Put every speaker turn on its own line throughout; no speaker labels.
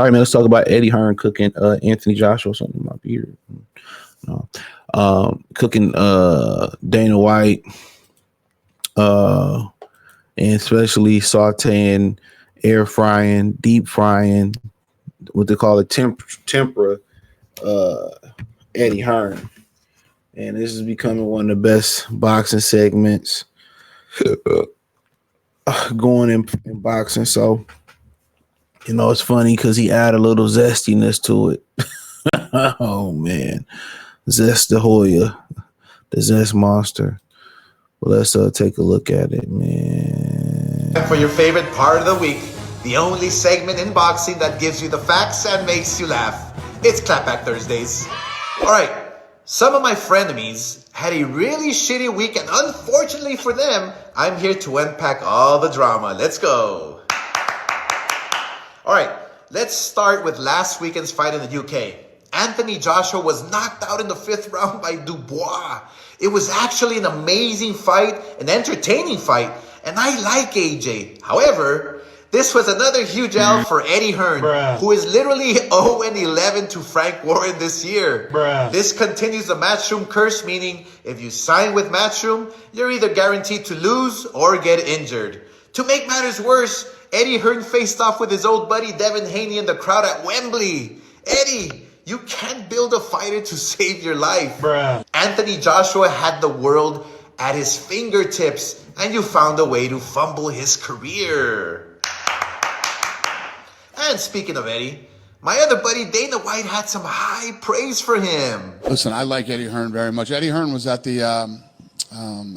right, man. Let's talk about Eddie Hearn cooking Anthony Joshua. Something in my beard. No. Cooking Dana White, and especially sauteing, air frying, deep frying, what they call it, tempura, uh, Eddie Hearn. And this is becoming one of the best boxing segments going in boxing. So, it's funny because he added a little zestiness to it. Oh, man. Zest the Hoya, the Zest Monster. Well, let's take a look at it, man.
For your favorite part of the week, the only segment in boxing that gives you the facts and makes you laugh. It's Clapback Thursdays. All right, some of my frenemies had a really shitty week, and unfortunately for them, I'm here to unpack all the drama. Let's go. All right, let's start with last weekend's fight in the UK. Anthony Joshua was knocked out in the 5th round by Dubois. It was actually an amazing fight, an entertaining fight, and I like AJ. However, this was another huge L for Eddie Hearn, who is literally 0-11 to Frank Warren this year. This continues the Matchroom curse, meaning if you sign with Matchroom, you're either guaranteed to lose or get injured. To make matters worse, Eddie Hearn faced off with his old buddy Devin Haney in the crowd at Wembley. Eddie, you can't build a fighter to save your life. Anthony Joshua had the world at his fingertips, and you found a way to fumble his career. And speaking of Eddie, my other buddy Dana White had some high praise for him.
Listen, I like Eddie Hearn very much. Eddie Hearn was at the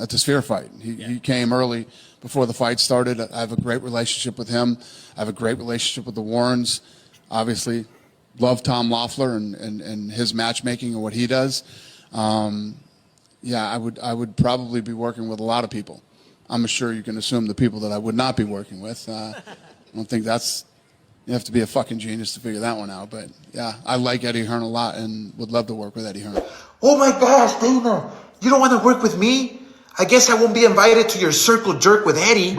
Sphere fight. He came early before the fight started. I have a great relationship with him. I have a great relationship with the Warrens. Obviously, love Tom Loeffler and his matchmaking and what he does. I would probably be working with a lot of people. I'm sure you can assume the people that I would not be working with. I don't think you have to be a fucking genius to figure that one out. But yeah, I like Eddie Hearn a lot and would love to work with Eddie Hearn.
Oh my gosh, Dana, you don't want to work with me? I guess I won't be invited to your circle jerk with Eddie.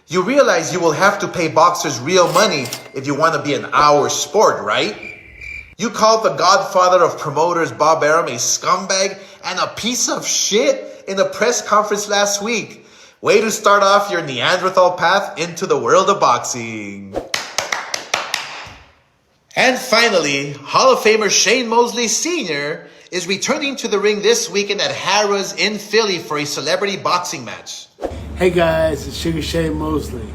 You realize you will have to pay boxers real money if you want to be in our sport, right? You called the godfather of promoters, Bob Arum, a scumbag and a piece of shit in a press conference last week. Way to start off your Neanderthal path into the world of boxing. And finally, Hall of Famer Shane Mosley Sr. is returning to the ring this weekend at Harrah's in Philly for a celebrity boxing match.
Hey guys, it's Sugar Shane Mosley.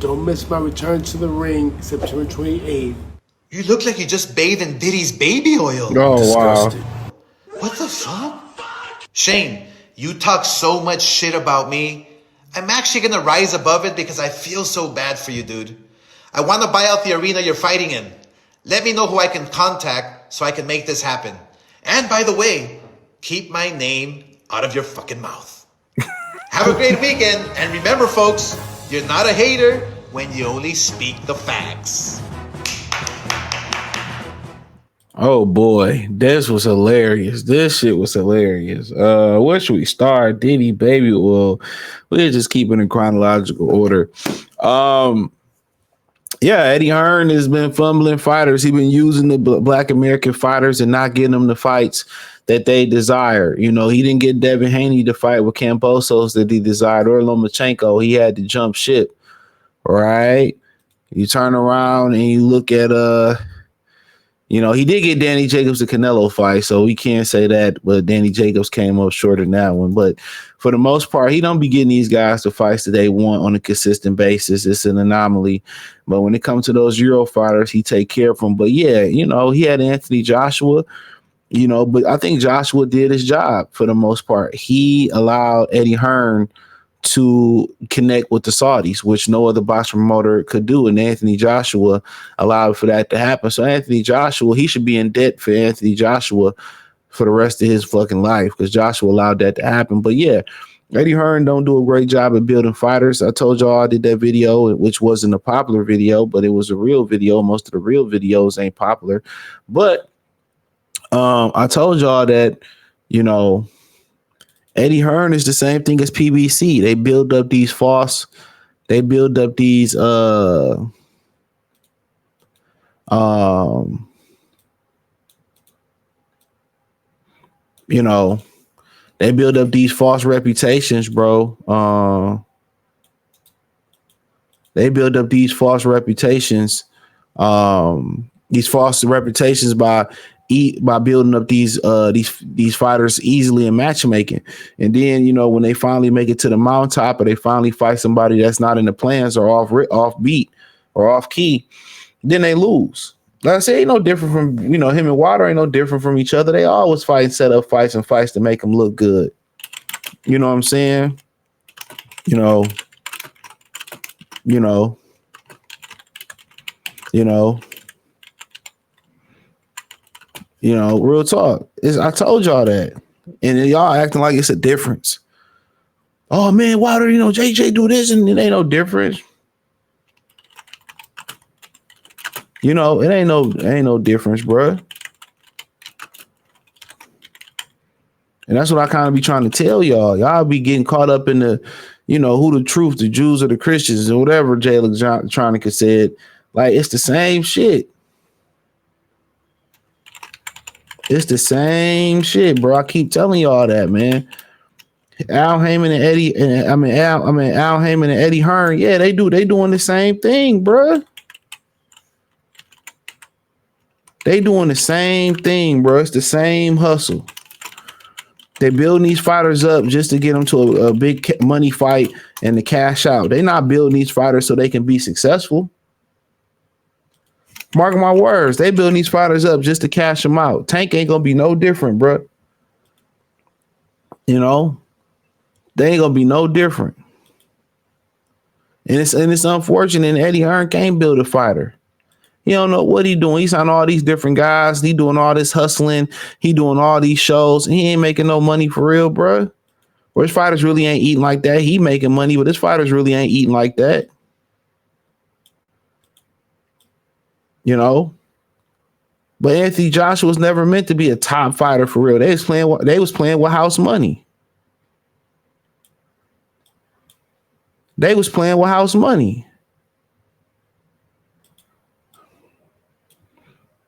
Don't miss my return to the ring September 28th.
You look like you just bathed in Diddy's baby oil.
Oh,
Disgusted.
wow.
What the fuck? Shane, you talk so much shit about me. I'm actually gonna rise above it because I feel so bad for you, dude. I want to buy out the arena you're fighting in. Let me know who I can contact so I can make this happen. And by the way, keep my name out of your fucking mouth. Have a great weekend. And remember, folks, you're not a hater when you only speak the facts.
Oh boy, this was hilarious. This shit was hilarious. Where should we start? Diddy, baby. Well, we'll just keep it in chronological order. Yeah, Eddie Hearn has been fumbling fighters. He's been using the Black American fighters and not getting them the fights that they desire. He didn't get Devin Haney to fight with Kambosos that he desired, or Lomachenko. He had to jump ship, right? You turn around and you look at he did get Danny Jacobs the Canelo fight, so we can't say that, but Danny Jacobs came up short in that one. But for the most part, he don't be getting these guys the fights that they want on a consistent basis. It's an anomaly. But when it comes to those Euro fighters, he take care of them. But yeah, he had Anthony Joshua, but I think Joshua did his job for the most part. He allowed Eddie Hearn to connect with the Saudis, which no other box promoter could do. And Anthony Joshua allowed for that to happen. So Anthony Joshua, he should be in debt for Anthony Joshua for the rest of his fucking life because Joshua allowed that to happen. But yeah, Eddie Hearn don't do a great job at building fighters. I told y'all I did that video, which wasn't a popular video, but it was a real video. Most of the real videos ain't popular. But I told y'all that, Eddie Hearn is the same thing as PBC. They build up these You know, they build up these false reputations, bro. They build up these false reputations, by building up these fighters easily in matchmaking. And then, you know, when they finally make it to the mountaintop, or they finally fight somebody that's not in the plans, or off beat or off key, then they lose. Like I say, ain't no different from, you know, him and Water ain't no different from each other. They always fight, set up fights and fights to make them look good. You know what I'm saying? You know, you know, you know, you know, real talk. I told y'all that. And y'all acting like it's a difference. Oh man, Water, you know, JJ do this and it ain't no difference. You know, it ain't no difference, bro. And that's what I kind of be trying to tell y'all. Y'all be getting caught up in the, you know, who the truth, the Jews or the Christians, or whatever Jay Electronica said. Like, it's the same shit. It's the same shit, bro. I keep telling y'all that, man. Al Heyman and Eddie Hearn, yeah, they doing the same thing, bro. They doing the same thing, bro. It's the same hustle. They building these fighters up just to get them to a big money fight and to cash out. They not building these fighters so they can be successful. Mark my words, they building these fighters up just to cash them out. Tank ain't gonna be no different, bro. You know, they ain't gonna be no different. And it's unfortunate Eddie Hearn can't build a fighter. He don't know what he doing. He's on all these different guys. He doing all this hustling. He doing all these shows. He ain't making no money for real, bro. Or his fighters really ain't eating like that. He making money, but his fighters really ain't eating like that. You know? But Anthony Joshua was never meant to be a top fighter for real. They was playing with house money. They was playing with house money.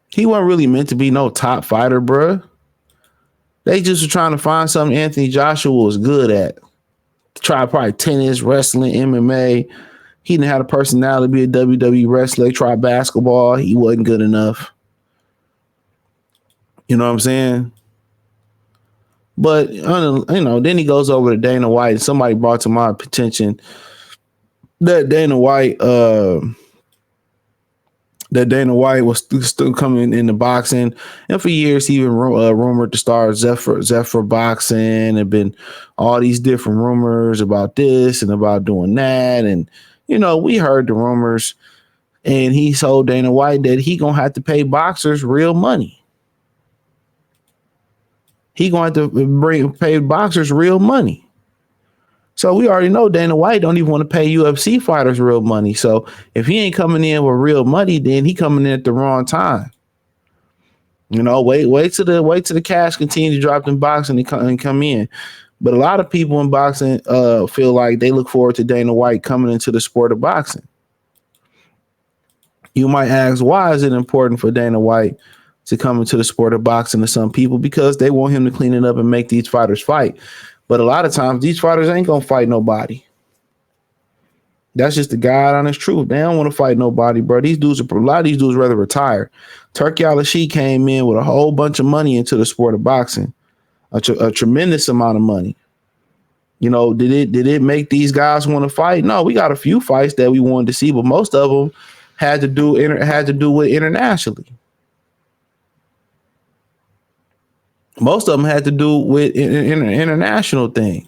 He wasn't really meant to be no top fighter, bro. They just were trying to find something Anthony Joshua was good at. Try probably tennis, wrestling, MMA. He didn't have a personality to be a WWE wrestler. They tried basketball. He wasn't good enough. You know what I'm saying? But, you know, then he goes over to Dana White. Somebody brought to my attention that Dana White was still coming into boxing. And for years, he even rumored to start Zephyr Boxing. There been all these different rumors about this and about doing that. And, you know, we heard the rumors. And he told Dana White that he going to have to pay boxers real money. He going to have to pay boxers real money. So we already know Dana White don't even want to pay UFC fighters real money. So if he ain't coming in with real money, then he coming in at the wrong time. You know, wait till the cash continue to drop in boxing and come in. But a lot of people in boxing feel like they look forward to Dana White coming into the sport of boxing. You might ask, why is it important for Dana White to come into the sport of boxing to some people? Because they want him to clean it up and make these fighters fight. But a lot of times these fighters ain't gonna fight nobody. That's just the God honest truth. They don't want to fight nobody, bro. A lot of these dudes rather retire. Turki Al-Sheikh came in with a whole bunch of money into the sport of boxing, a tremendous amount of money. You know, did it make these guys want to fight? No, we got a few fights that we wanted to see, but most of them had to do with internationally. Most of them had to do with international thing.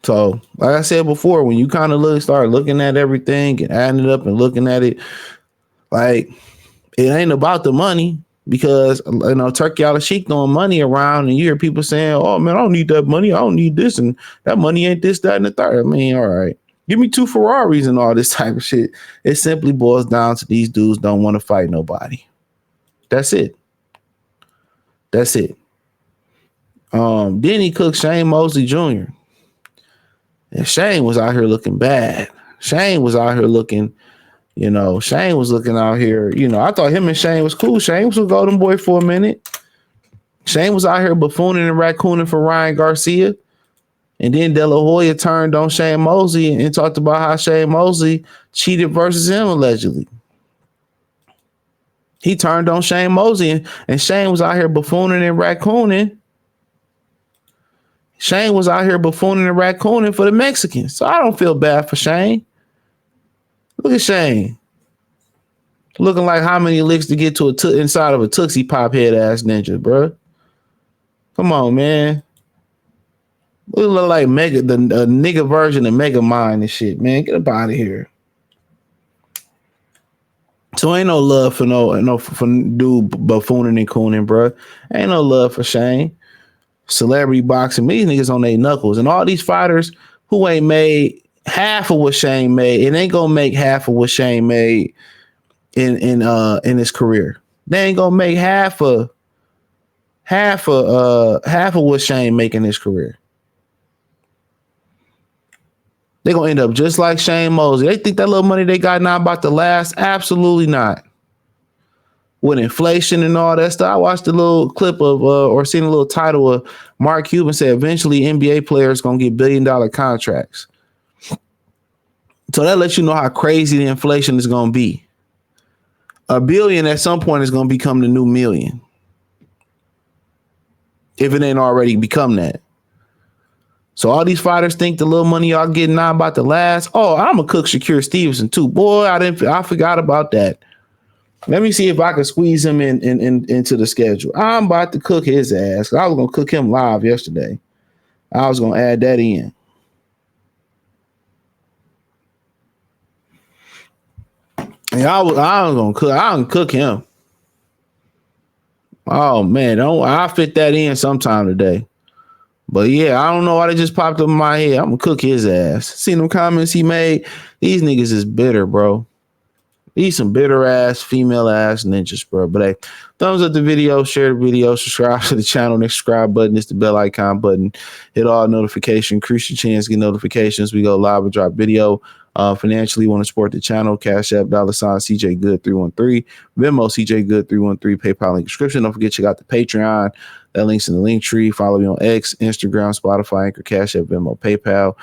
So, like I said before, when you kind of start looking at everything and adding it up and looking at it, like, it ain't about the money, because, you know, Turki Al-Sheikh throwing money around and you hear people saying, oh man, I don't need that money. I don't need this. And that money ain't this, that, and the third. I mean, all right. Give me 2 Ferraris and all this type of shit. It simply boils down to these dudes don't want to fight nobody. That's it. Then he cooked Shane Mosley Jr. And Shane was out here looking bad. Shane was out here looking, Shane was looking out here. I thought him and Shane was cool. Shane was a golden boy for a minute. Shane was out here buffooning and raccooning for Ryan Garcia. And then De La Hoya turned on Shane Mosley and talked about how Shane Mosley cheated versus him allegedly. He turned on Shane Mosley and Shane was out here buffooning and raccooning. Shane was out here buffooning and raccooning for the Mexicans. So I don't feel bad for Shane. Look at Shane. Looking like how many licks to get to inside of a Tootsie Pop head ass ninja, bro. Come on, man. We look like the nigga version of Mega Mind and shit, man. Get up out of here. So ain't no love for for dude buffooning and cooning, bro. Ain't no love for Shane. Celebrity boxing, these niggas on their knuckles, and all these fighters who ain't made half of what Shane made, and ain't gonna make half of what Shane made in his career. They ain't gonna make half of what Shane make in his career. They're going to end up just like Shane Mosley. They think that little money they got now about to last? Absolutely not. With inflation and all that stuff, I watched a little clip of, or seen a little title of Mark Cuban said eventually NBA players going to get $1 billion contracts. So that lets you know how crazy the inflation is going to be. $1 billion at some point is going to become the new million. If it ain't already become that. So all these fighters think the little money y'all getting now about to last. Oh, I'm gonna cook Shakur Stevenson too. Boy, I forgot about that. Let me see if I can squeeze him into the schedule. I'm about to cook his ass. I was gonna cook him live yesterday. I was gonna add that in. And I was gonna cook. I can cook him. Oh man, I'll fit that in sometime today. But yeah, I don't know why they just popped up in my head. I'm gonna cook his ass. Seen them comments he made. These niggas is bitter, bro. These some bitter ass, female ass ninjas, bro. But hey, thumbs up the video, share the video, subscribe to the channel. Next subscribe button is the bell icon button. Hit all notifications, increase your chance to get notifications. We go live and drop video. Financially, want to support the channel, Cash App, $ CJ Good 313, Venmo CJ Good 313, PayPal link description. Don't forget, check out the Patreon. That link's in the link tree. Follow me on X, Instagram, Spotify, Anchor, Cash App, Venmo, PayPal.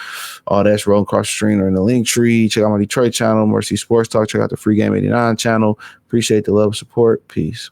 All that's rolling across the screen or in the link tree. Check out my Detroit channel, Mercy Sports Talk. Check out the Free Game 89 channel. Appreciate the love and support. Peace.